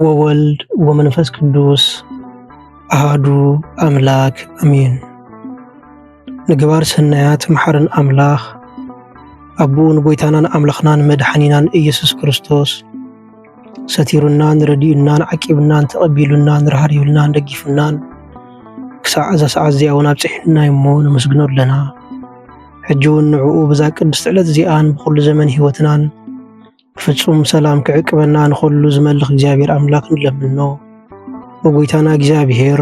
ወወልድ ወመንፈስ ቅዱስ አሐዱ አምላክ አሜን። ንግባር ሰናያት መሐረን አምላኽ አቡን ጎይታናን አምላኽናን መድኃኒናን ኢየሱስ ክርስቶስ ሰቲሩናን ረዲኡናን ዓቂብናን ተቐቢሉናን ረሃሪዩልናን ደጊፉናን ክሳዕ እዛ ሰዓት እዚኣውን ኣብፅሒና እሞ ነመስግኖ ኣለና። ሕጂ እውን ንዕኡ ብዛ ቅድስቲ ዕለት እዚኣን ብኩሉ ዘመን ህይወትናን ፍጹም ሰላም ክዕቅበና ንኹሉ ዝመልኽ እግዚአብሔር አምላክ ንለምኖ። ወጎይታና እግዚአብሔር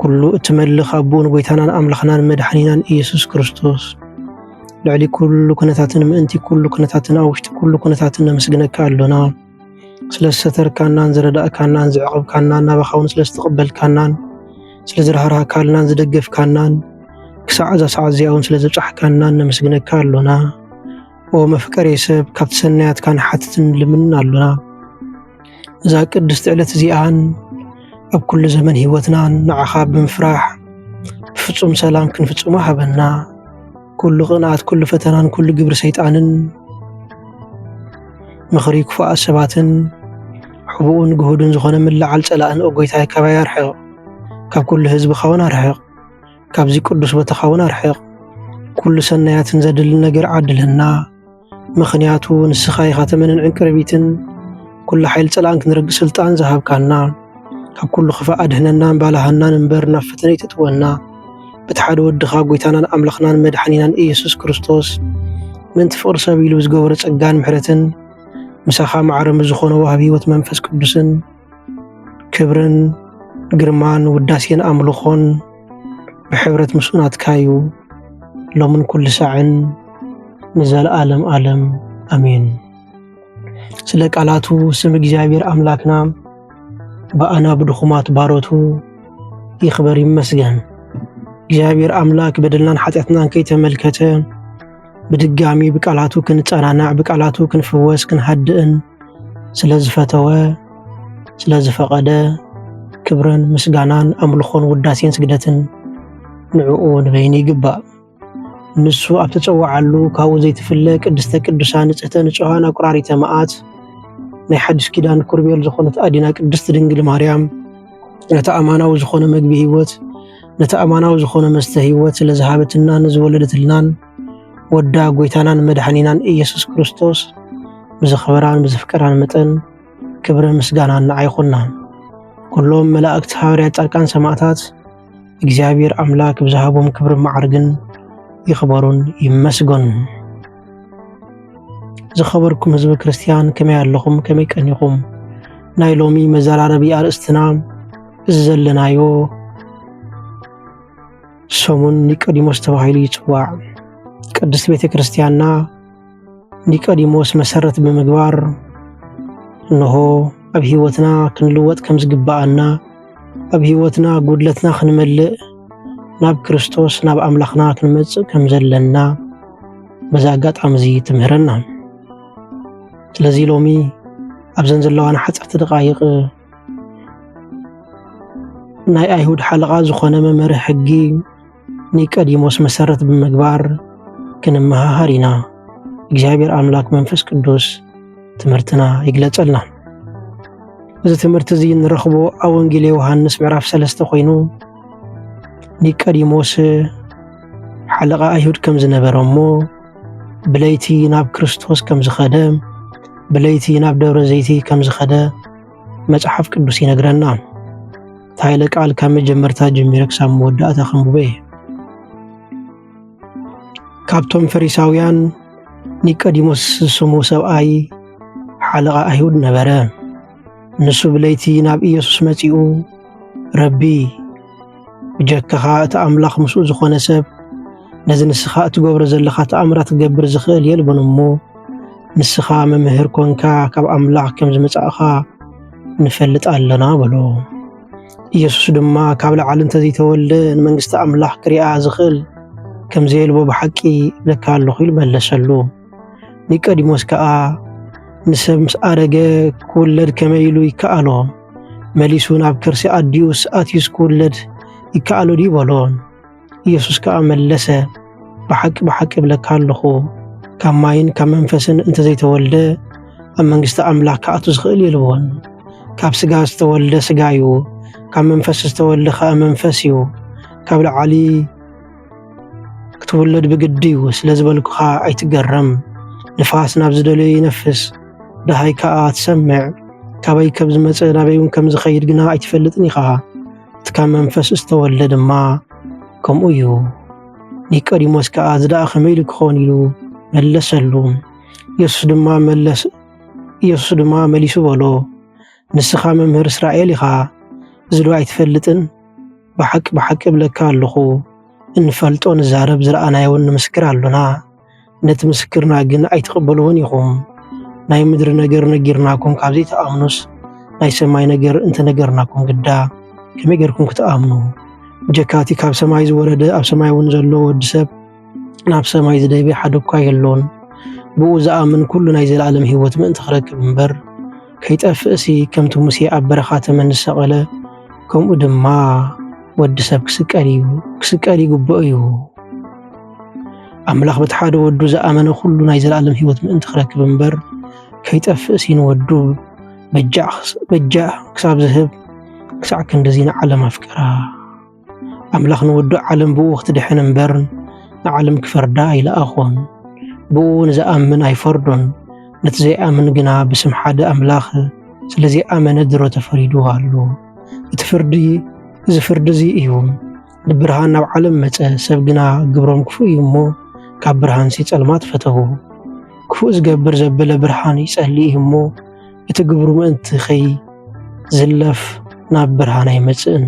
ኩሉ እትመልኽ አቡን ጎይታናን አምላኽናን መድኃኒናን ኢየሱስ ክርስቶስ ልዕሊ ኩሉ ኩነታትን ምእንቲ ኩሉ ኩነታትን አውሽቲ ኩሉ ኩነታትን ነመስግነካ ኣሎና። ስለዝሰተርካናን ዝረዳእካናን ዝዕቕብካናን ናባኻውን ስለዝተቐበልካናን ስለዝረሃርሃካልናን ዝደገፍካናን ክሳዕ እዛ ሰዓት እዚኣውን ስለዘብፃሕካናን ነመስግነካ ኣሎና። ኦ መፍቀሬ ሰብ ካብቲ ሰናያትካ ንሓትትን ልምን ኣሎና። እዛ ቅድስቲ ዕለት እዚኣን ኣብ ኩሉ ዘመን ህይወትናን ንዓኻ ብምፍራሕ ብፍጹም ሰላም ክንፍጽሞ ሃበና። ኩሉ ቅንኣት ኩሉ ፈተናን ኩሉ ግብሪ ሰይጣንን ምኽሪ ክፉኣት ሰባትን ሕቡኡን ግሁድን ዝኾነ ምልዓል ጸላእን ኦጎይታይ ካባይ ኣርሕቕ። ካብ ኩሉ ህዝብኻ እውን ኣርሕቕ። ካብዚ ቅዱስ ቦታኻ እውን ኣርሕቕ። ኩሉ ሰናያትን ዘድል ነገር ዓድልህና። ምኽንያቱ ንስኻ ኢኻ ተመንን ዕንቅርቢትን ኩሉ ሓይል ጸላእን ክንርግእ ስልጣን ዝሃብካና። ካብ ኩሉ ክፋእ ኣድህነናን ባልሃናን እምበር ናብ ፈተነ ይተጥወና። በቲ ሓደ ወድኻ ጎይታናን ኣምላኽናን መድኃኒናን ኢየሱስ ክርስቶስ ምንቲ ፍቕሪ ሰብ ኢሉ ዝገበሮ ጸጋን ምሕረትን ምሳኻ ማዕረም ዝኾነ ዋሃቢ ህይወት መንፈስ ቅዱስን ክብርን ግርማን ውዳሴን ኣምልኾን ብሕብረት ምስኡ ናትካዩ ሎምን ኩሉ ሳዕን ንዘለዓለም ዓለም አሜን። ስለ ቃላቱ ስም እግዚአብሔር አምላክና በአና ብድኹማት ባሮቱ ይኽበር ይመስገን። እግዚአብሔር አምላክ በደልናን ኃጢአትናን ከይተመልከተ ብድጋሚ በቃላቱ ክንጸናናዕ በቃላቱ ክንፍወስ ክንሃድእን ስለዝፈተወ ስለዝፈቀደ ክብርን ምስጋናን አምልኾን ውዳሴን ስግደትን ንዕኡ ንበይኒ ይግባእ። ንሱ ኣብ ተጸዋዓሉ ካብኡ ዘይትፍለ ቅድስተ ቅዱሳን ንጽሕተ ንጹሃን ኣቁራሪተ መዓት ናይ ሓድሽ ኪዳን ኩርቤል ዝኾነት ኣዲና ቅድስቲ ድንግል ማርያም ነታ ኣማናዊ ዝኾነ መግቢ ህይወት ነታ ኣማናዊ ዝኾነ መስተ ህይወት ስለዝሃበትና ንዝወለደትልናን ወዳ ጎይታናን መድኃኒናን ኢየሱስ ክርስቶስ ብዝኽበራን ብዝፍቀራን መጠን ክብርን ምስጋናን ንዓይኹና። ኩሎም መላእክቲ ሐዋርያት ጻድቃን ሰማዕታት እግዚአብሔር አምላክ ብዝሃቦም ክብርን ማዕርግን ይኽበሩን ይመስገኑ። ዝኸበርኩም ህዝቢ ክርስቲያን ከመይ ኣለኹም ከመይ ቀኒኹም? ናይ ሎሚ መዘራረቢ ኣርእስትና እዚ ዘለናዮ ሰሙን ኒቆዲሞስ ተባሂሉ ይጽዋዕ። ቅድስቲ ቤተ ክርስቲያንና ኒቆዲሞስ መሰረት ብምግባር እንሆ ኣብ ህይወትና ክንልወጥ ከም ዝግባአና ኣብ ህይወትና ጉድለትና ክንመልእ ናብ ክርስቶስ ናብ ኣምላኽና ክንመጽእ ከም ዘለና በዛ ኣጋጣሚ እዚ ትምህረና። ስለዚ ሎሚ ኣብዘን ዘለዋና ሓጸርቲ ደቃይቕ ናይ ኣይሁድ ሓለቓ ዝኾነ መምህሪ ሕጊ ኒቆዲሞስ መሰረት ብምግባር ክንመሃሃር ኢና። እግዚአብሔር አምላክ መንፈስ ቅዱስ ትምህርትና ይግለጸልና። እዚ ትምህርቲ እዚ ንረኽቦ ኣብ ወንጌል ዮሐንስ ምዕራፍ 3 ኮይኑ ኒቆዲሞስ ሓለቓ ኣይሁድ ከም ዝነበረ እሞ ብለይቲ ናብ ክርስቶስ ከም ዝኸደ ብለይቲ ናብ ደብረ ዘይቲ ከም ዝኸደ መጽሓፍ ቅዱስ ይነግረና። ታይለ ቃል ካብ መጀመርታ ጀሚረ ክሳብ መወዳእታ ኸንብበ እየ። ካብቶም ፈሪሳውያን ኒቆዲሞስ ዝስሙ ሰብኣይ ሓለቓ ኣይሁድ ነበረ። ንሱ ብለይቲ ናብ ኢየሱስ መጺኡ ረቢ ብጀካኻ እቲ ኣምላኽ ምስኡ ዝኾነ ሰብ ነዚ ንስኻ እትገብሮ ዘለኻ ተኣምራት ክገብር ዝኽእል የልብን እሞ ንስኻ መምህር ኮንካ ካብ ኣምላኽ ከም ዝመጻእኻ ንፈልጥ ኣለና በሎ። ኢየሱስ ድማ ካብ ላዕሊ እንተዘይተወልደ ንመንግስቲ ኣምላኽ ክሪኣ ዝኽእል ከም ዘየልቦ ብሓቂ እብለካ ኣለኹ ኢሉ መለሰሉ። ኒቆዲሞስ ከዓ ንሰብ ምስ ኣረገ ክውለድ ከመይ ኢሉ ይከኣሎ? መሊሱ ናብ ከርሲ ኣዲዩስ ኣትዩስ ክውለድ ይከኣሎ ድዩ በሎ። ኢየሱስ ከዓ መለሰ ብሓቂ ብሓቂ እብለካ ኣለኹ ካብ ማይን ካብ መንፈስን እንተዘይተወልደ ኣብ መንግስቲ ኣምላኽ ክኣቱ ዝኽእል የልዎን። ካብ ስጋ ዝተወልደ ስጋ እዩ ካብ መንፈስ ዝተወልደ ከዓ መንፈስ እዩ ካብ ላዕሊ ክትወለድ ብግዲ እዩ ስለዝበልኩኻ ኣይትገረም ንፋስ ናብ ዝደለዮ ይነፍስ ደሃይ ከዓ ትሰምዕ ካበይ ከም ዝመጽእ ናበይ ከም ዝኸይድ ግና ኣይትፈልጥን ኢኻ እቲ ካብ መንፈስ ዝተወልደ ድማ ከምኡ እዩ ኒቆዲሞስ ከዓ ዝዳኣ ከመይ ኢሉ ክኾን ኢሉ መለሰሉ ኢየሱስ ድማ መሊሱ በሎ ንስኻ መምህር እስራኤል ኢኻ እዚ ዶ ኣይትፈልጥን ብሓቂ ብለካ ኣለኹ እንፈልጦ ንዛረብ ዝረኣናዮን ንምስክር ኣሎና ነቲ ምስክርና ግን ኣይትቕበልዎን ኢኹም ናይ ምድሪ ነገር ነጊርናኩም ካብዚ ተኣምኑስ ናይ ሰማይ ነገር እንተነገርናኩም ግዳ ከመይ ጌርኩም ክትኣምኑ ጀካቲ ካብ ሰማይ ዝወረደ ኣብ ሰማይ እውን ዘሎ ወዲ ሰብ ናብ ሰማይ ዝደይበ ሓደ እኳ የሎን ብኡ ዝኣምን ኩሉ ናይ ዘለዓለም ህይወት ምእንቲ ክረክብ እምበር ከይጠፍእሲ ከምቲ ሙሴ ኣብ በረኻ ተመንሰቐለ ከምኡ ድማ ወዲ ሰብ ክስቀል ይግብኦ እዩ ኣምላኽ በቲ ሓደ ወዱ ዝኣመነ ኩሉ ናይ ዘለዓለም ህይወት ምእንቲ ክረክብ እምበር ከይጠፍእሲ ንወዱ በጃዕ ክሳብ ዝህብ ክሳዕ ክንደዚ ንዓለም ኣፍቀራ ኣምላኽ ንወዱ ዓለም ብኡ ክትድሕን እምበር ንዓለም ክፈርዳ ኣይለኣኾን ብኡ ንዝኣምን ኣይፈርዶን ነቲ ዘይኣምን ግና ብስም ሓደ ኣምላኽ ስለዘይኣመነ ድሮ ተፈሪዱ ኣሎ እቲ ፍርዲ እዚ እዩ ብብርሃን ናብ ዓለም መፀ ሰብ ግና ግብሮም ክፉእ እዩ እሞ ካብ ብርሃን ጸልማት ፈተው ክፉእ ዝገብር ዘበለ ብርሃን ይጸልይ እዩ እሞ እቲ ግብሩ ምእንቲ ዝለፍ ናብ ብርሃን ኣይመጽእን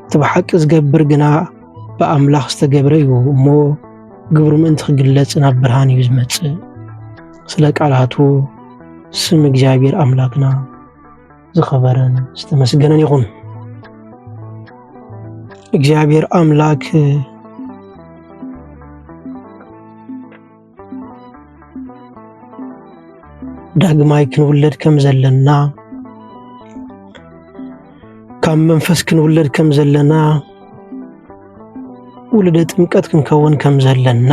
እቲ ብሓቂ ዝገብር ግና ብኣምላኽ ዝተገብረ እዩ እሞ ግብሩ ምእንቲ ክግለጽ ናብ ብርሃን እዩ ዝመጽእ ስለ ቃላቱ ስም እግዚአብሔር ኣምላክና ዝኸበረን ዝተመስገነን ይኹን እግዚአብሔር ኣምላክ ዳግማይ ክንውለድ ከም ዘለና ካብ መንፈስ ክንውለድ ከም ዘለና ውልደ ጥምቀት ክንከውን ከም ዘለና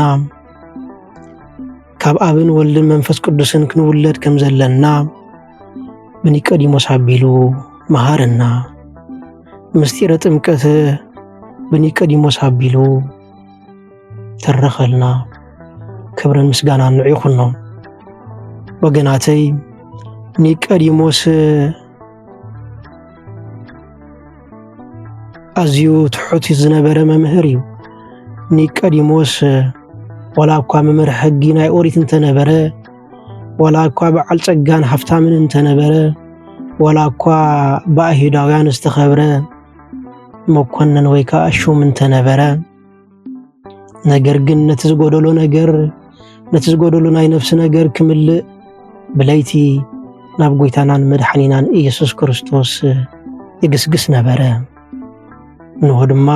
ካብ ኣብን ወልድን መንፈስ ቅዱስን ክንውለድ ከም ዘለና ብኒቆዲሞስ ኣቢሉ መሃረና ምስጢረ ጥምቀት ብኒቆዲሞስ ኣቢሉ ተረኸልና ክብርን ምስጋናን ንዑ ይኹኖ ወገናተይ ኒቆዲሞስ ኣዝዩ ትሑት ዝነበረ መምህር እዩ ኒቆዲሞስ ወላ እኳ መምህር ሕጊ ናይ ኦሪት እንተነበረ ወላ እኳ በዓል ጸጋን ሃፍታምን እንተነበረ ወላ እኳ ብኣይሁዳውያን ዝተኸብረ መኮነን ወይ ከዓ ሹም እንተነበረ ነገር ግን ነቲ ዝጎደሎ ናይ ነፍሲ ነገር ክምልእ ብለይቲ ናብ ጎይታናን መድሓኒናን ኢየሱስ ክርስቶስ ይግስግስ ነበረ ንሆ ድማ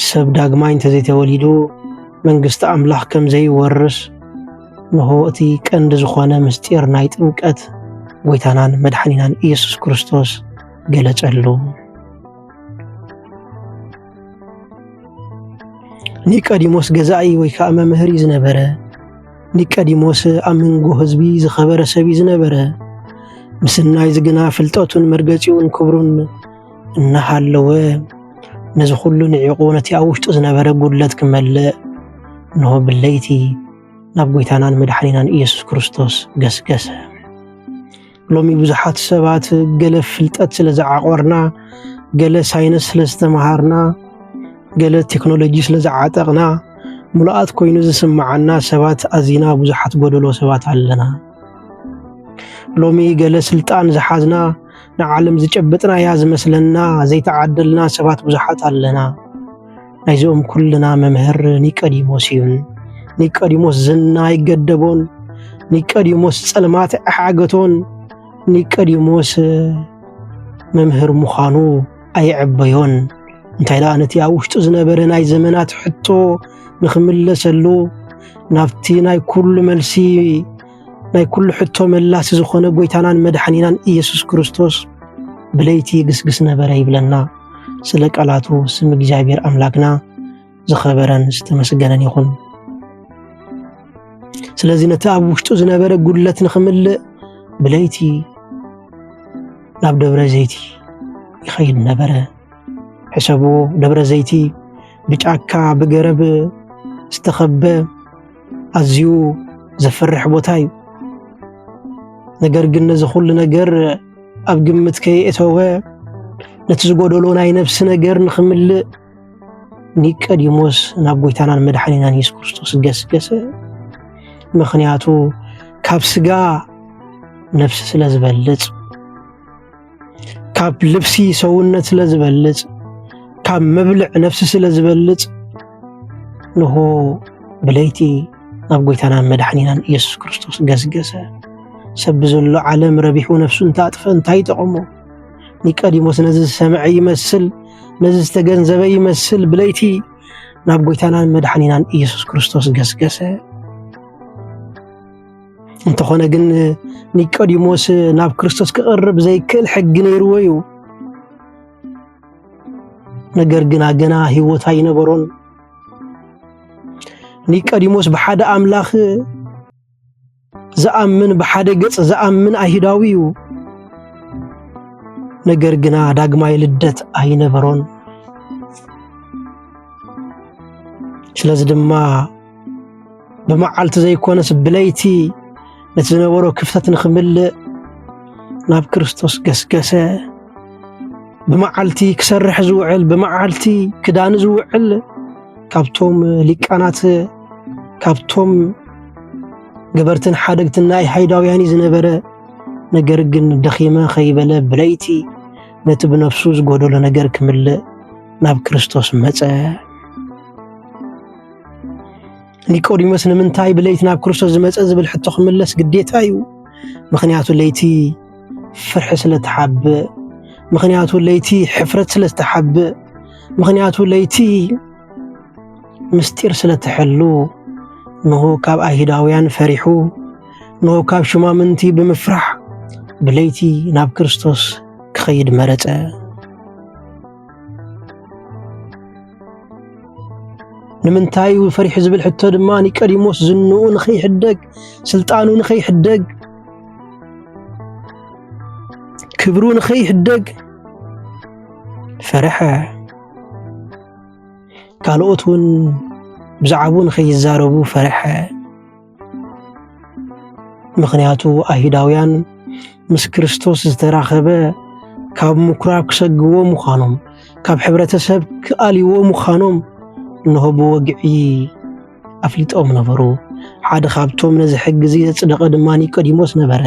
ሰብ ዳግማይ እንተዘይተወሊዱ መንግስቲ ኣምላኽ ከም ዘይወርስ ንሆ እቲ ቀንዲ ዝኾነ ምስጢር ናይ ጥምቀት ጎይታናን መድሓኒናን ኢየሱስ ክርስቶስ ገለጸሉ ኒቆዲሞስ ገዛኢ ወይ ከዓ መምህር ዝነበረ ኒቆዲሞስ ኣብ መንጎ ህዝቢ ዝኸበረ ሰብ ዝነበረ ምስናይ ዝግና ፍልጠቱን መርገፂኡን ክብሩን እናሃለወ ነዚ ኩሉ ንዒቑ ነቲ ኣብ ውሽጡ ዝነበረ ጉድለት ክመልእ ንሆ ብለይቲ ናብ ጎይታናን መድሓኒናን ኢየሱስ ክርስቶስ ገስገሰ ሎሚ ብዙሓት ሰባት ገለ ፍልጠት ስለ ዝዓቆርና ገለ ሳይንስ ስለ ዝተምሃርና ገለ ቴክኖሎጂ ስለ ዝዓጠቕና ሙሉኣት ኮይኑ ዝስማዓና ሰባት ኣዚና ብዙሓት ጎደሎ ሰባት ኣለና ሎሚ ገለ ስልጣን ዝሓዝና ንዓለም ዝጨበጥና ያ ዝመስለና ዘይተዓደልና ሰባት ብዙሓት ኣለና ናይዞም ኩልና መምህር ኒቆዲሞስ እዩ ኒቆዲሞስ ዝና ይገደቦን ኒቆዲሞስ ጸልማት ኣሓገቶን ኒቆዲሞስ መምህር ምዃኑ ኣይዕበዮን እንታይ ደኣ ነቲ ኣብ ውሽጡ ዝነበረ ናይ ዘመናት ሕቶ ንኽምለሰሉ ናብቲ ናይ ኩሉ መልሲ ናይ ኩሉ ሕቶ መላሲ ዝኾነ ጎይታናን መድሓኒናን ኢየሱስ ክርስቶስ ብለይቲ ይግስግስ ነበረ ይብለና ስለ ቃላቱ ስም እግዚአብሔር ኣምላክና ዝኸበረን ዝተመስገነን ይኹን ስለዚህ ነቲ ኣብ ውሽጡ ዝነበረ ጉድለት ንኽምልእ ብለይቲ ናብ ደብረ ዘይቲ ይኸይድ ነበረ። ሕሰቡ ደብረ ዘይቲ ብጫካ ብገረብ ዝተኸበ ኣዝዩ ዘፈርሕ ቦታ እዩ። ነገር ግን ነዚ ኩሉ ነገር ኣብ ግምት ከየእተወ ነቲ ዝጎደሎ ናይ ነፍሲ ነገር ንኽምልእ ኒቆዲሞስ ናብ ጎይታናን መድሓኒናን ኢየሱስ ክርስቶስ ገስገሰ። ምኽንያቱ ካብ ስጋ ነፍሲ ስለ ዝበልጽ፣ ካብ ልብሲ ሰውነት ስለ ዝበልጽ፣ ካብ መብልዕ ነፍሲ ስለ ዝበልጽ ንሆ ብለይቲ ናብ ጎይታናን መድሓኒናን ኢየሱስ ክርስቶስ ገስገሰ። ሰብ ዘሎ ዓለም ረቢሑ ነፍሱ እንታጥፈ እንታይ ይጠቕሞ? ኒቆዲሞስ ነዚ ዝሰምዐ ይመስል፣ ነዚ ዝተገንዘበ ይመስል ብለይቲ ናብ ጎይታናን መድሓኒናን ኢየሱስ ክርስቶስ ገስገሰ። እንተኾነ ግን ኒቆዲሞስ ናብ ክርስቶስ ክቐርብ ዘይክእል ሕጊ ነይርዎ እዩ። ነገር ግን ገና ሂወት ኣይነበሮን። ኒቆዲሞስ ብሓደ ኣምላኽ ዝኣምን ብሓደ ገጽ ዝኣምን ኣይሁዳዊ እዩ። ነገር ግና ዳግማይ ልደት ኣይነበሮን። ስለዚ ድማ ብመዓልቲ ዘይኮነስ ብለይቲ ነቲ ዝነበሮ ክፍተት ንኽምልእ ናብ ክርስቶስ ገስገሰ። ብመዓልቲ ክሰርሕ ዝውዕል፣ ብመዓልቲ ክዳን ዝውዕል ካብቶም ሊቃናት ካብቶም ገበርትን ሓደግትን ናይ ሃይዳውያን ዝነበረ ነገር ግን ደኺመ ኸይበለ ብለይቲ ነቲ ብነፍሱ ዝጎደሎ ነገር ክምልእ ናብ ክርስቶስ መጸ። ኒቆዲሞስ ንምንታይ ብለይቲ ናብ ክርስቶስ ዝመጸ ዝብል ሕቶ ክምለስ ግዴታ እዩ። ምኽንያቱ ለይቲ ፍርሒ ስለ ተሓብእ፣ ምኽንያቱ ለይቲ ሕፍረት ስለ ዝተሓብእ፣ ምኽንያቱ ለይቲ ምስጢር ስለ ተሐሉ ንሆ ካብ ኣይሁዳውያን ፈሪሑ ንሆ ካብ ሽማምንቲ ብምፍራሕ ብለይቲ ናብ ክርስቶስ ክኸይድ መረጸ። ንምንታይ ፈሪሑ ዝብል ሕቶ ድማ ኒቆዲሞስ ዝንኡ ንኸይሕደግ፣ ስልጣኑ ንኸይሕደግ፣ ክብሩ ንኸይሕደግ ፈርሐ። ካልኦት እውን ብዛዕባ ንኸይዛረቡ ፈርሐ። ምኽንያቱ ኣይሁዳውያን ምስ ክርስቶስ ዝተራኸበ ካብ ምኵራብ ክሰግዎ ምዃኖም፣ ካብ ሕብረተሰብ ክኣልይዎ ምዃኖም እንሆ ብወግዒ ኣፍሊጦም ነበሩ። ሓደ ካብቶም ነዚ ሕጊ ዘጽደቐ ድማ ኒቆዲሞስ ነበረ።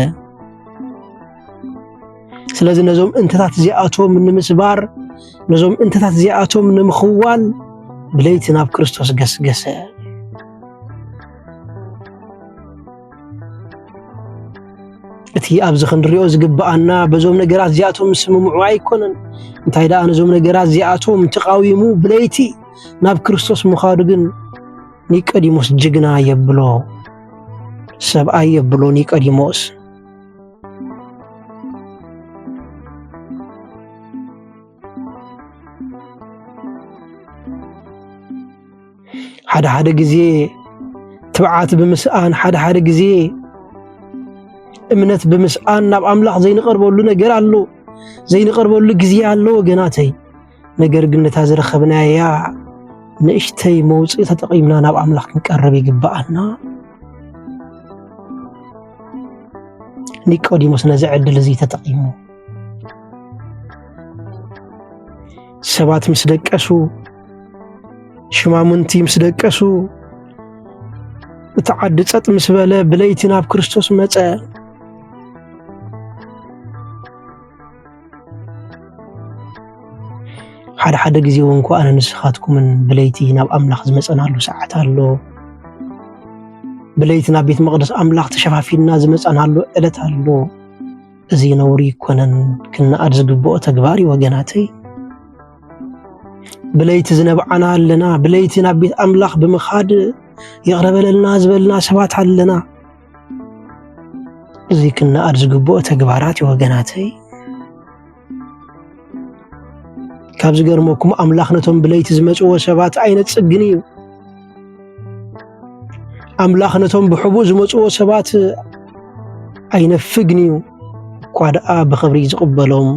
ስለዚ ነዞም እንትታት እዚኣቶም ንምስባር፣ ነዞም እንትታት እዚኣቶም ንምኽዋል ብለይቲ ናብ ክርስቶስ ገስገሰ። እቲ ኣብዚ ክንሪኦ ዝግባኣና በዞም ነገራት እዚኣቶም ስምምዑ ኣይኮነን። እንታይ ደኣ ነዞም ነገራት እዚኣቶም ተቃዊሙ ብለይቲ ናብ ክርስቶስ ምኻዱ ግን ኒቆዲሞስ ጅግና የብሎ፣ ሰብኣይ የብሎ ኒቆዲሞስ። ሓደ ጊዜ ትብዓት ብምስኣን፣ ሓደ ጊዜ እምነት ብምስኣን ናብ ኣምላኽ ዘይንቐርበሉ ነገር ኣሎ፣ ዘይንቐርበሉ ጊዜ ኣሎ ወገናተይ። ነገር ግን ነታ ዝረኸብናያ ንእሽተይ መውፅእ ተጠቒምና ናብ ኣምላኽ ክንቀርብ ይግባኣና። ኒቆዲሞስ ነዚ ዕድል እዚ ተጠቒሙ ሰባት ምስ ደቀሱ፣ ሽማሙንቲ ምስ ደቀሱ፣ እቲ ዓዲ ጸጥ ምስ በለ ብለይቲ ናብ ክርስቶስ መጸ። ሓደ ጊዜ እኳ ኣነ ንስኻትኩምን ብለይቲ ናብ ኣምላኽ ዝመጸናሉ ሰዓት ኣሎ። ብለይቲ ናብ ቤት መቕደስ ኣምላኽ ተሸፋፊና ዝመጸናሉ ዕለት ኣሎ። እዚ ነውሪ ይኮነን፣ ክንኣድ ዝግብኦ ተግባር ወገናተይ። ብለይቲ ዝነብዓና ኣለና፣ ብለይቲ ናብ ቤት ኣምላኽ ብምኻድ ይቕረበለልና ዝበልና ሰባት ኣለና። እዚ ክንኣድ ዝግብኦ ተግባራት ወገናተይ። ካብ ዝገርመኩም ኣምላኽ ነቶም ብለይቲ ዝመጽዎ ሰባት ኣይነጽግን እዩ። ኣምላኽ ነቶም ብሕቡእ ዝመጽዎ ሰባት ኣይነፍግን እዩ። እኳ ደኣ ብኽብሪ ዝቕበሎም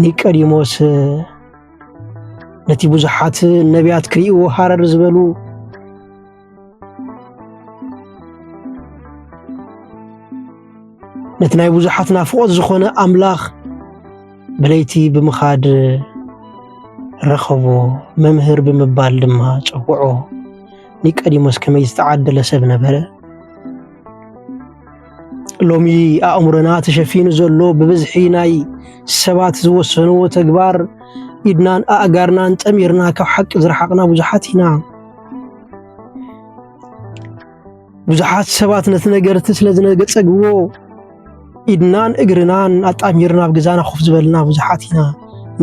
ኒቆዲሞስ ነቲ ብዙሓት ነቢያት ክሪእዎ ሃረር ዝበሉ ነቲ ናይ ብዙሓት ናፍቖት ዝኾነ ኣምላኽ ብለይቲ ብምኻድ ረኸቦ መምህር ብምባል ድማ ጸውዖ። ኒቆዲሞስ ከመይ ዝተዓደለ ሰብ ነበረ። ሎሚ ኣእምሮና ተሸፊኑ ዘሎ ብብዝሒ ናይ ሰባት ዝወሰንዎ ተግባር ኢድናን ኣእጋርናን ጠሚርና ካብ ሓቂ ዝረሓቕና ብዙሓት ኢና። ብዙሓት ሰባት ነቲ ነገርቲ ስለ ዝነገጸግዎ ኢድናን እግርናን ኣጣሚርና ኣብ ገዛና ኮፍ ዝበልና ብዙሓት ኢና።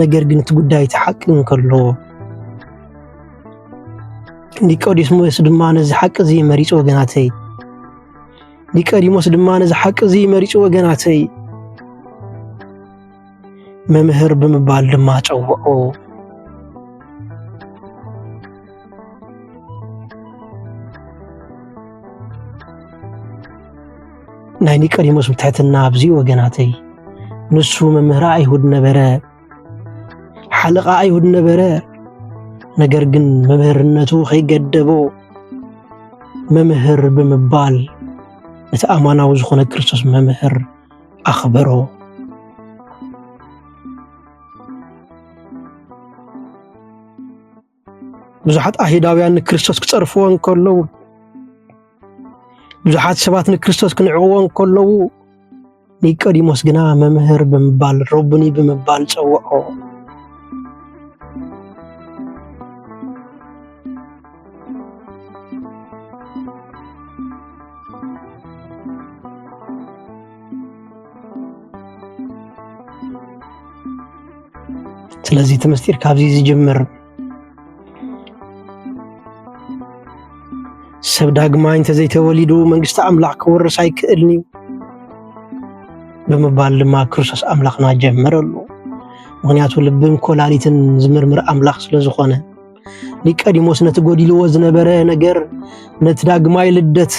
ነገር ግን እቲ ጉዳይ ተሓቂ እንከሎ ኒቆዲሞስ ድማ ነዚ ሓቂ እዚ መሪጹ ወገናተይ። ኒቆዲሞስ ድማ ነዚ ሓቂ እዚ መሪጹ ወገናተይ መምህር ብምባል ድማ ጸውዖ። ናይ ኒቆዲሞስ ብትሕትና ኣብዚ ወገናተይ ንሱ መምህር ኣይሁድ ነበረ፣ ሓለቓ ኣይሁድ ነበረ። ነገር ግን መምህርነቱ ከይገደቦ መምህር ብምባል ነቲ ኣማናዊ ዝኾነ ክርስቶስ መምህር ኣኽበሮ። ብዙሓት ኣይሁዳውያን ንክርስቶስ ክጸርፍዎ እንከለዉ፣ ብዙሓት ሰባት ንክርስቶስ ክንዕቕዎ እንከለዉ ኒቆዲሞስ ግና መምህር ብምባል ረቡኒ ብምባል ጸውዖ። ስለዚህ እቲ ምስጢር ካብዚ ዝጅምር ሰብ ዳግማይ እንተዘይተወሊዱ መንግስቲ ኣምላኽ ክወርስ ኣይክእልኒ ብምባል ድማ ክርስቶስ ኣምላኽና ጀመረሉ። ምክንያቱ ልብን ኮላሊትን ዝምርምር ኣምላኽ ስለ ዝኾነ ኒቆዲሞስ ነቲ ጎዲልዎ ዝነበረ ነገር ነቲ ዳግማይ ልደት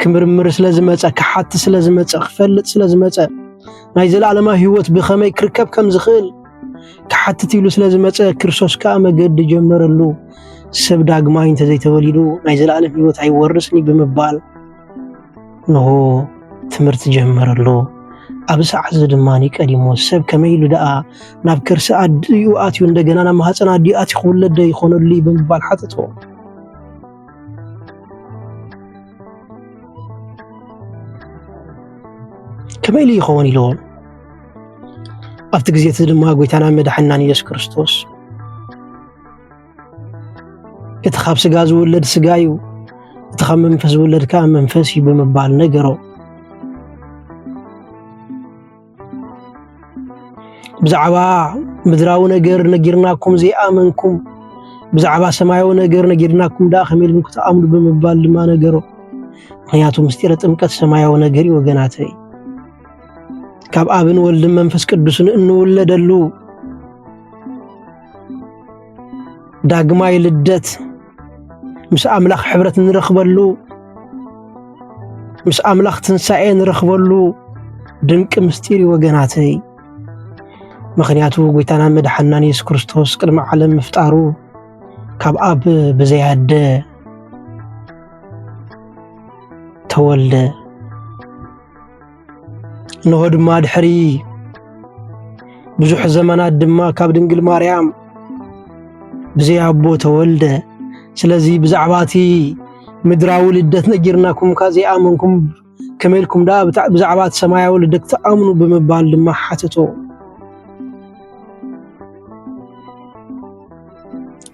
ክምርምር ስለ ዝመፀ፣ ክሓቲ ስለ ዝመፀ፣ ክፈልጥ ስለ ዝመፀ፣ ናይ ዘለኣለማዊ ህይወት ብኸመይ ክርከብ ከም ዝኽእል ክሓትት ኢሉ ስለ ዝመፀ ክርስቶስ ከዓ መገዲ ጀመረሉ። ሰብ ዳግማይ እንተዘይተወሊዱ ናይ ዘለኣለም ህይወት ኣይወርስኒ ብምባል ንሆ ትምህርቲ ጀመረሉ። ኣብ ሰዓት እዚ ድማ ኒቆዲሞስ ሰብ ከመይ ኢሉ ደኣ ናብ ከርሲ ኣዲኡ ኣትዩ እንደገና ናብ ማህፀን ኣዲኡ ኣትዩ ክውለድ ዶ ይኾነሉ ብምባል ሓተቶ። ከመይ ኢሉ ይኸውን ኢሎ ኣብቲ ግዜ እቲ ድማ ጎይታና መድሓኒና ኢየሱስ ክርስቶስ እቲ ካብ ስጋ ዝውለድ ስጋ እዩ፣ እቲ ካብ መንፈስ ዝውለድ ከዓ መንፈስ እዩ ብምባል ነገሮ። ብዛዕባ ምድራዊ ነገር ነጊርናኩም ዘይኣመንኩም ብዛዕባ ሰማያዊ ነገር ነጊርናኩም ደኣ ከመይ ኢልኩም ክትኣምኑ ብምባል ድማ ነገሮ። ምክንያቱ ምስጢረ ጥምቀት ሰማያዊ ነገር እዩ ወገናተይ። ካብ ኣብን ወልድን መንፈስ ቅዱስን እንውለደሉ ዳግማይ ልደት ምስ ኣምላኽ ሕብረት ንረኽበሉ፣ ምስ ኣምላኽ ትንሳኤ ንረኽበሉ ድንቂ ምስጢር እዩ ወገናተይ። ምክንያቱ ጎይታና መድሓኒና ኢየሱስ ክርስቶስ ቅድሚ ዓለም ምፍጣሩ ካብ ኣብ ብዘያደ ተወልደ። እንሆ ድማ ድሕሪ ብዙሕ ዘመናት ድማ ካብ ድንግል ማርያም ብዘይ ኣቦ ተወልደ። ስለዚ ብዛዕባ እቲ ምድራዊ ልደት ነጊርናኩም ካ ዘይኣመንኩም ከመይ ኢልኩም ደኣ ብዛዕባ እቲ ሰማያዊ ልደት ተኣምኑ ብምባል ድማ ሓተቶ።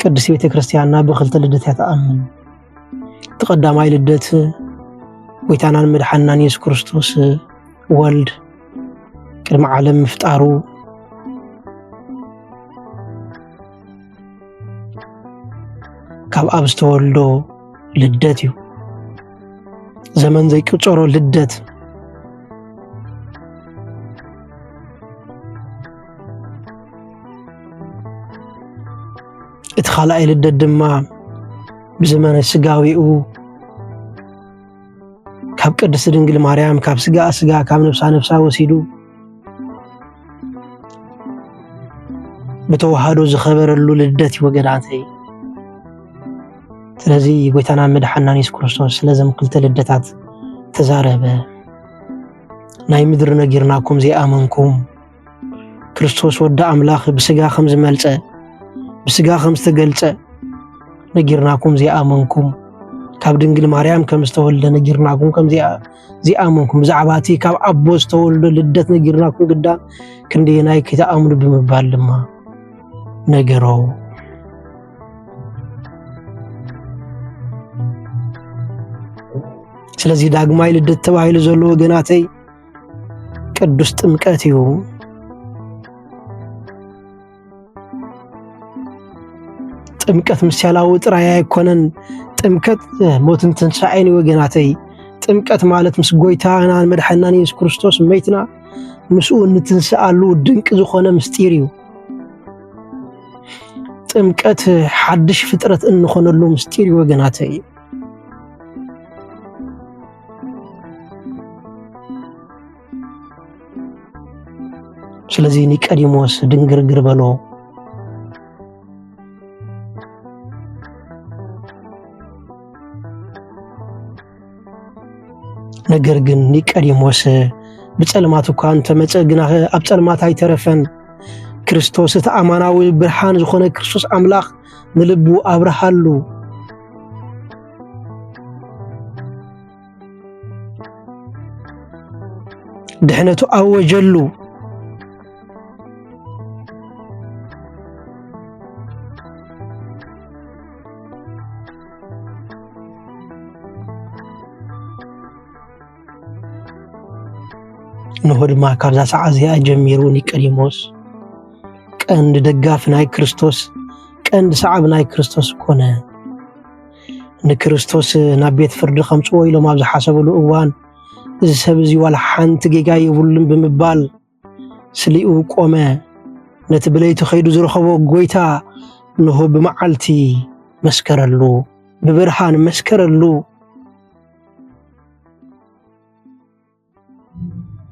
ቅድስቲ ቤተ ክርስቲያንና ብኽልተ ልደት እያ ተኣምን። እቲ ቀዳማይ ልደት ጎይታናን መድሓኒናን ኢየሱስ ክርስቶስ ወልድ ቅድሚ ዓለም ምፍጣሩ ካብ ኣብ ዝተወልዶ ልደት እዩ። ዘመን ዘይቅፀሮ ልደት። እቲ ካልኣይ ልደት ድማ ብዘመነ ስጋዊኡ ካብ ቅድስት ድንግል ማርያም ካብ ስጋ ስጋ ካብ ነፍሳ ነፍሳ ወሲዱ በተዋህዶ ዝኸበረሉ ልደት ወገናተይ ስለዚ ጎይታና መድሓኒና ኢየሱስ ክርስቶስ ስለዘም ክልተ ልደታት ተዛረበ ናይ ምድር ነጊርናኩም ዘይኣመንኩም ክርስቶስ ወዳ ኣምላኽ ብስጋ ከም ዝመልጸ ብስጋ ከም ዝተገልጸ ነጊርናኩም ዘይኣመንኩም ካብ ድንግል ማርያም ከም ዝተወልደ ነጊርናኩም ከም ዘይኣመንኩም ብዛዕባቲ ካብ ኣቦ ዝተወልደ ልደት ነጊርናኩም ግዳ ክንደይ ናይ ክተኣምኑ ብምባል ድማ ነገሮ ስለዚ ዳግማይ ልደት ተባሂሉ ዘሎ ወገናተይ ቅዱስ ጥምቀት እዩ ጥምቀት ምስያላዊ ጥራይ ኣይኮነን ጥምቀት ሞትን ትንሣኤን ወገናተይ ጥምቀት ማለት ምስ ጎይታና መድሓኒና ኢየሱስ ክርስቶስ መይትና ምስኡ እንትንስኣሉ ድንቅ ዝኾነ ምስጢር እዩ ጥምቀት ሓድሽ ፍጥረት እንኾነሉ ምስጢር እዩ ወገናተይ ስለዚ ኒቆዲሞስ ድንግርግር በሎ ነገር ግን ኒቆዲሞስ ብጸልማት እኳ እንተመጸ ግና ኣብ ጸልማት ኣይተረፈን ክርስቶስ ተኣማናዊ ብርሃን ዝኾነ ክርስቶስ ኣምላኽ ንልቡ ኣብርሃሉ ድሕነቱ ኣወጀሉ ንሆ ድማ ካብዛ ሰዓት እዚኣ ጀሚሩ ኒቆዲሞስ ቀንዲ ደጋፊ ናይ ክርስቶስ ቀንዲ ሰዓብ ናይ ክርስቶስ ኮነ ንክርስቶስ ናብ ቤት ፍርዲ ከምጽዎ ኢሎም ኣብ ዝሓሰበሉ እዋን እዚ ሰብ እዚ ዋላ ሓንቲ ጌጋ የብሉን ብምባል ስሊኡ ቆመ ነቲ ብለይቲ ኸይዱ ዝረኸቦ ጎይታ ንሆ ብመዓልቲ መስከረሉ ብብርሃን መስከረሉ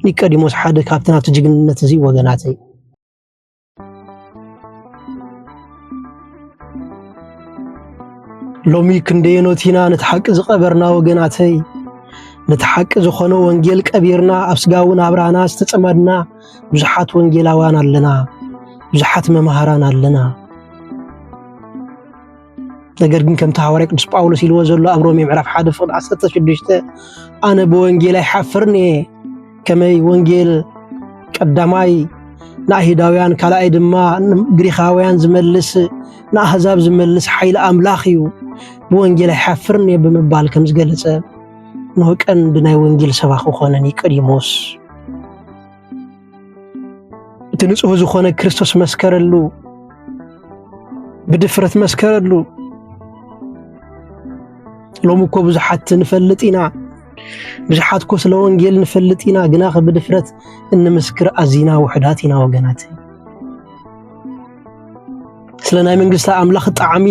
ኒቆዲሞስ ሓደ ካብቲ ናቱ ጅግንነት እዚ ወገናተይ ሎሚ ክንደየኖቲና ነቲ ሓቂ ዝቐበርና ወገናተይ ነቲ ሓቂ ዝኾነ ወንጌል ቀቢርና ኣብ ስጋውን ናብራና ዝተጸመድና ብዙሓት ወንጌላውያን ኣለና ብዙሓት መምሃራን ኣለና ነገር ግን ከምቲ ሐዋርያ ቅዱስ ጳውሎስ ኢልዎ ዘሎ ኣብ ሮሜ ምዕራፍ 1:16 ኣነ ብወንጌል ኣይሓፍርን ከመይ ወንጌል ቀዳማይ ንኣይሁዳውያን ካልኣይ ድማ ግሪኻውያን ዝመልስ ንኣሕዛብ ዝመልስ ሓይሊ ኣምላኽ እዩ ብወንጌል ኣይሓፍርን ብምባል ከም ዝገለጸ ንሆ ቀንዲ ናይ ወንጌል ሰባኺ ኾነ ኒቆዲሞስ እቲ ንጹህ ዝኾነ ክርስቶስ መስከረሉ ብድፍረት መስከረሉ ሎሚ እኮ ብዙሓት ንፈልጥ ኢና ብዙሓት እኮ ስለ ወንጌል ንፈልጥ ኢና ግና ብድፍረት እንምስክር ኣዚና ውሕዳት ኢና ወገናተይ ስለ ናይ መንግስቲ ኣምላኽ ጣዕሚ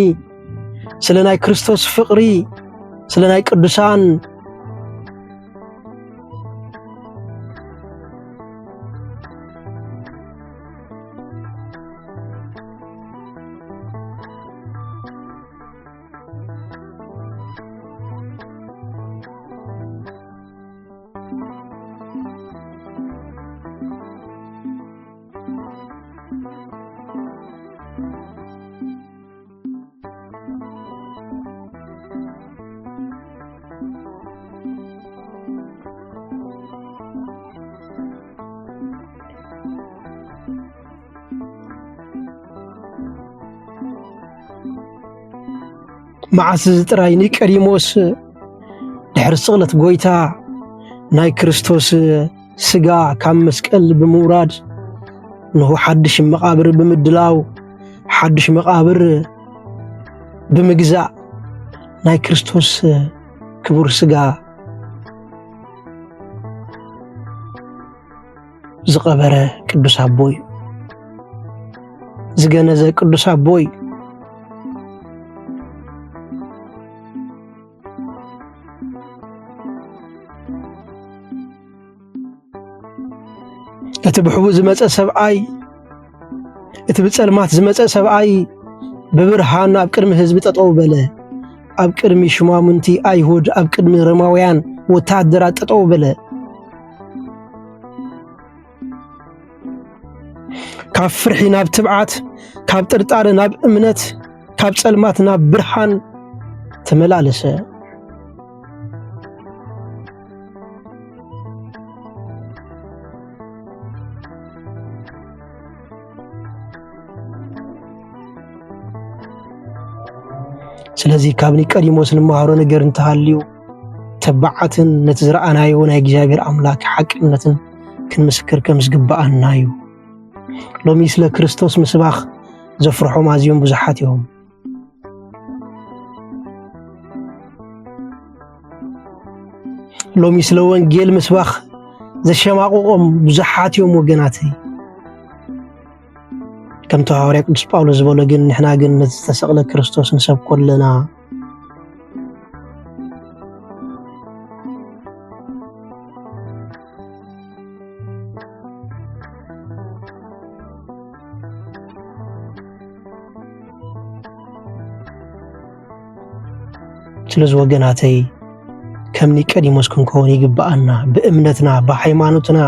ስለ ናይ ክርስቶስ ፍቕሪ ስለ ናይ ቅዱሳን معس زتراي نيقوديموس دحر سقلت غويتا ناي كريستوس سغا كام مسقل بموراد نو حدش مقابر بمدلاو حدش مقابر بمغزا ناي كريستوس كبر سغا زقبره قدوس ابوي زغنزه قدوس ابوي تبحبو زمص سبعاي اتبصلمات زمص سبعاي ببرهان اب قدم حزب تطو بله اب قدم شمامنتي ايهود اب قدم روماويان وتادرات تطو بله كاب فرحي ناب تبعات كاب طرطار ناب امنت كاب صلمات ناب برهان تملالسه ስለዚህ ካብኒ ቀዲሞስ ንማሃሮ ነገር እንተሃልዩ ተባዓትን ነትዝራአናዮ ናይ እግዚአብሔር አምላክ ሐቅነትን ክንምስክር ከምዝግባአናዩ ሎሚ ስለ ክርስቶስ ምስባኽ ዘፍርሖም አዝዮም ብዙሓት እዮም ሎሚ ስለ ወንጌል ምስባኽ ዘሸማቆቆም ብዙሓት እዮም ወገናተይ كم تهاوري قدس باولوس زبولو ግን ንሕና ግን ነተሰቕለ ክርስቶስ ንሰብኮ ኣለና ስለዚ ወገናተይ ከምኒ ቀዲሞስ ክንከውን ይግባአና በእምነትና በሃይማኖትና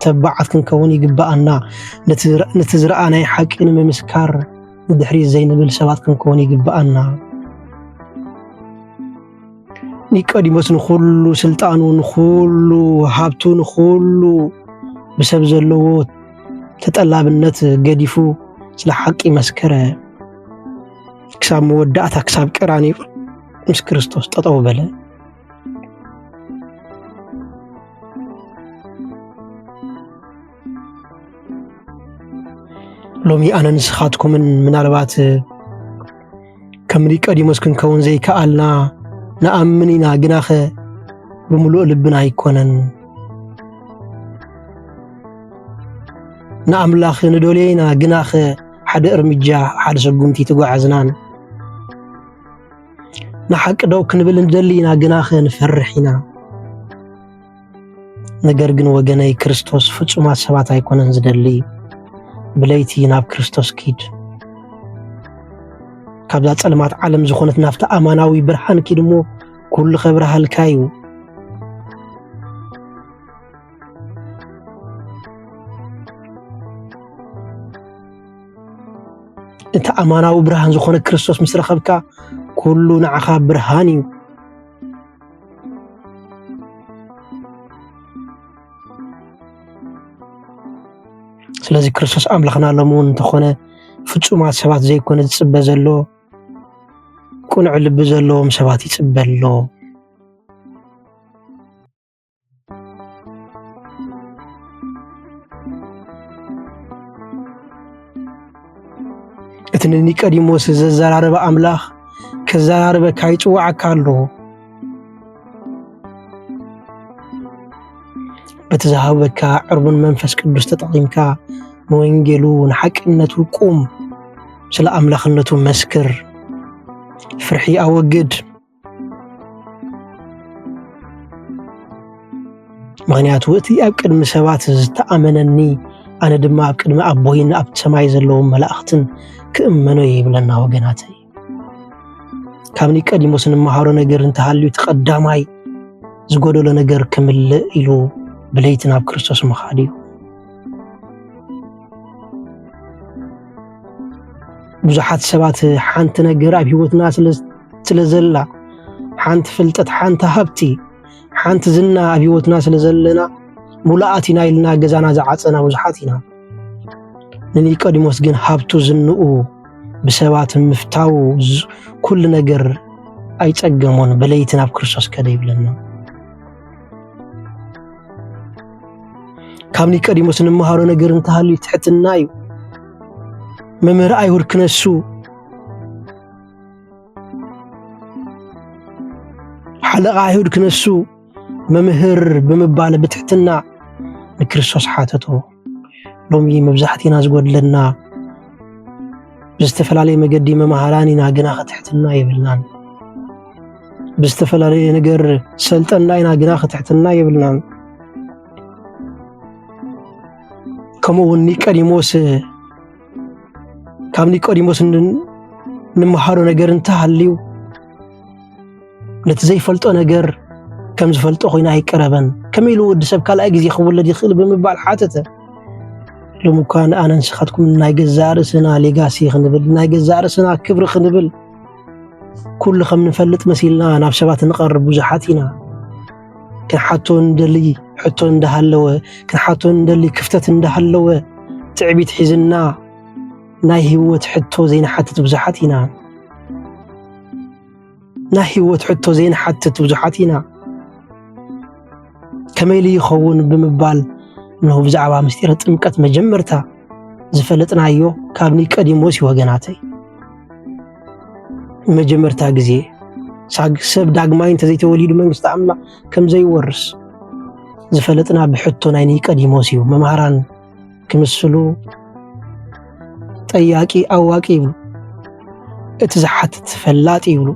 تبعت كنكون يقبأنا نتزرعنا حقين ممسكار ندحري زين بالسبات كنكون يقبأنا نيقدي مسن كله سلطانو كله هابتو كله بسبب زلو تطلابنت قديفو سلا حقي مسكره كساب مودعت كساب قراني مس كريستوس تطو بله لومي أنا نسخاتكم من الوقت كمري قديموس كنكون زي كألنا نأمنينا جناخه بملؤ لبنا يكونن نأملاخ ندولينا جناخه حد ارمجا حد سقومتي تقعزنان نحق دو كنبل ندلينا جناخه نفرحينا نجرجن وجناي كريستوس فصوما سبات يكونن زدلي بليتي ناب كريستوس كيد كابدا صلمات عالم زخونت نافتا اماناوي برهان كيدمو كل خبره هلكايو انت اماناوي برهان زخونه كريستوس مسرخبكا كله نعخا برهاني ስለዚህ ክርስቶስ አምላኽና ለመሆን እንተኾነ ፍጹማት ሰባት ዘይኮነ ዝጽበ ዘሎ ቁኑዕ ልቢ ዘለዎም ሰባት ይጽበሎ እቲ ኒቆዲሞስ ዘዘራረበ አምላኽ ከዘራረበ ካይጽዋዕካ ኣሎ بتزهبك عربن منفس قدوس تطعيمك موينجلو نحقنتو قوم سلا املاخنتو مسكر فرحي اوجد مغنيات وقتي ابقدم سبات زتامنني انا دما ابقدم ابوين اب سماي زلو ملائختن كامنو يبلنا وغناتي كامني قديموس نمهارو ነገር እንተሃልዩ ተቀዳማይ ዝጎደሎ ነገር ከመለ ኢሉ بليتنا بكريستوس مخاديو بزحات سبات حانت نجر اب هيوتنا سلازلا حانت فلطت حانت هبتي حانت زنا اب هيوتنا سلازلنا مولاتينا يلنا غزانا زعصنا بزحاتينا نيقديموس ግን ሀብቱ ዝንኡ بسبات مفتاو كل ነገር አይጸገሞን በለይትና በክርስቶስ ከደ ይብለና كامني قديموس نمهارو ነገር እንተሃልዩ ትሕትና እዩ መምህር አይሁድ ክነሱ حلقة አይሁድ ክነሱ መምህር በመባለ በትሕትና ንክርስቶስ ሓተቶ ሎሚ መብዛሕቲና ዝጎድለና ብዝተፈላለየ መገዲ መማሃራኒና ግና ክትሕትና ይብልናን ብዝተፈላለየ ነገር ሰልጠናይና ግና ክትሕትና ይብልናን كمون نيقوديموس كاب نيقوديموس نمحارو نجر انتهاليو نتزي فلطو نجر كم زفلطو خوينا يقربن كميلو ود سب كالا غزي خولد يخل بمبال حاتته لو كان انا نسخاتكم ناي جزارسنا ليغاسي خنبل ناي جزارسنا كبر خنبل كل خم نفلط مسيلنا ناب شبات نقرب بزحاتنا كن حتو ندلي حتو ندهلو كن حتو ندلي كفتت ندهلو تعبيت حزنا ناي هوت حتو زين حتت بزحاتنا ناي هوت حتو زين حتت بزحاتنا كميلي يخون بمبال انه بزعبا مستيره طمقت مجمرتا زفلطنايو كاب نيقوديموس وغناتي مجمرتا غزي سب داغماين تزيتوليد منግስት አምላክ ከም ዘይወርስ ዝፈለጥና بحቶ ናይ ኒቆዲሞስ እዩ መማራን ክምስሉ ጠያቂ አዋቂ ይብሉ እቲ ዝሓትት ፈላጥ ይብሉ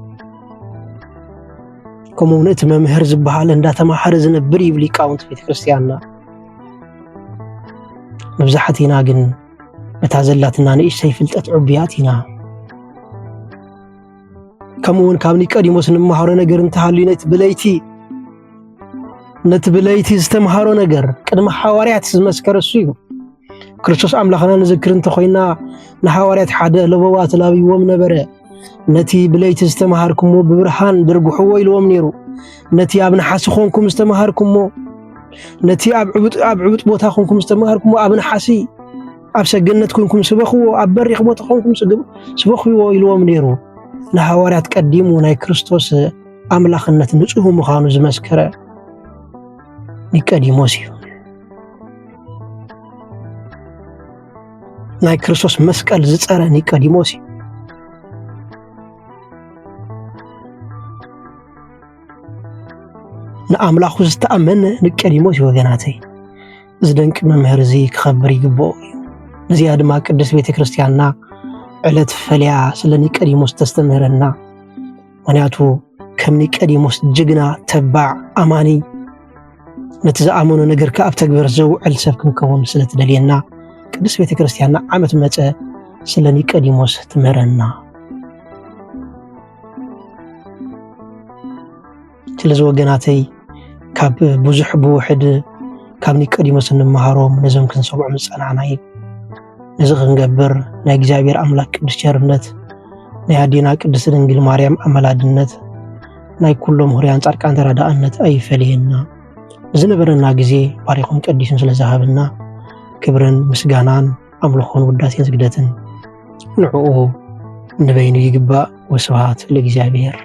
كمونت ممهر زبحال اندا تماحر زنبر يبلي قاونت بيت كريستياننا مبزحتينا جن متازلاتنا نيش سيفلطت عبياتنا كمون كاب نيقوديموس نمحارو نجر انتحالي نت بليتي استمحارو نجر قدم حواريات زمسكر السيو كريستوس املاخنا نذكر انت خوينا نحواريات حدا لبوات لابيوم نبره نتي بليت استمهاركمو ببرهان درغحو ويلوم نيرو نتي ابن حاسخونكم استمهاركمو نتي ابعبط بوتا خونكم استمهاركمو ابن حاسي اب سجنتكم سبخو اب بريخ بوتا خونكم سبخو ويلوم نيرو نحواريات قديمو ناي كريستوس املاخنت نصحو مخانو زمسكره ኒቆዲሞስ ناي كريستوس مسقل زصره ኒቆዲሞስ نأملاخو زتأمن ኒቆዲሞስ وغناتي زدنك ممهرزي كخبر يقبو نزياد ما قدس بيت كريستياننا علت فليا سل ኒቆዲሞስ تستمرنا منياتو كم ኒቆዲሞስ جغنا تبع اماني نتزامنو نجر كاب تكبر زو علسفكم كون سلت دلينا قدس بيت كريستياننا عمت مصه سل ኒቆዲሞስ تمرنا تلز وغناتي كاب بوزح بوحد كاب ኒቆዲሞስ نمهاروم نزم كنسوع مصنعناي نزغ نغبر ناي እግዚአብሔር አምላክ ቅዱስ ቸርነት ናይ አዲና ቅድስት ድንግል ማርያም አመላድነት ናይ ኩሎም ሆሪያን ጻድቃን ተራዳእነት አይፈልየና ዝነበረና ጊዜ ባሪኹም ቅዱስን ስለዛሃብና ክብርን ምስጋናን አምልኾን ውዳሴን ስግደትን ንዑኡ ንበይኑ ይግባ ወስብሐት ለእግዚአብሔር